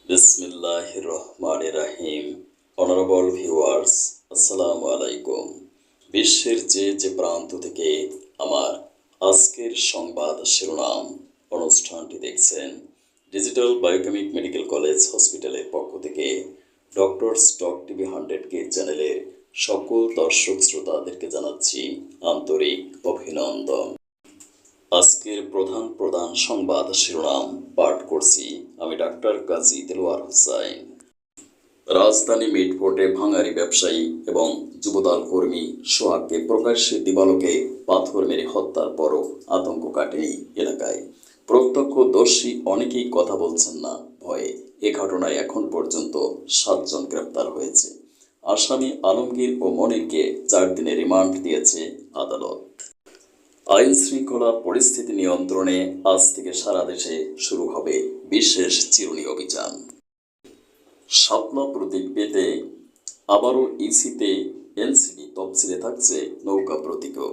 বিসমিল্লাহির রহমানির রহিম। Honourable viewers, আসসালামু আলাইকুম। বিশ্বের যে প্রান্ত থেকে আমার আজকের সংবাদ শিরোনাম অনুষ্ঠানটি দেখছেন, ডিজিটাল বায়োকেমিক মেডিকেল কলেজ হসপিটালের পক্ষ থেকে ডক্টরস টক টিভি 100K চ্যানেলের সকল দর্শক শ্রোতাদেরকে জানাচ্ছি আন্তরিক অভিনন্দন। আজকের প্রধান সংবাদ শিরোনাম পাঠ করছি আমি ডাক্তার কাজী দেলোয়ার হোসাইন। রাজধানী মিটফোর্টে ভাঙারি ব্যবসায়ী এবং যুবদল কর্মী সোহাগকে প্রকাশ্যে দিবালোকে পাথর মেরে হত্যার পরও আতঙ্ক কাটেনি এলাকায়। প্রত্যক্ষদর্শী অনেকেই কথা বলছেন না ভয়ে। এ ঘটনায় এখন পর্যন্ত 7 জন গ্রেপ্তার হয়েছে। আসামি আলমগীর ও মনিরকে 4 দিনের রিমান্ড দিয়েছে আদালত। আইন শৃঙ্খলা পরিস্থিতি নিয়ন্ত্রণে আজ থেকে সারা দেশে শুরু হবে বিশেষ চিরুনি অভিযান। শাপলা প্রতীক পেতে আবারও ইসিতে এনসিপি তফসিলে থাকছে নৌকা প্রতীকও।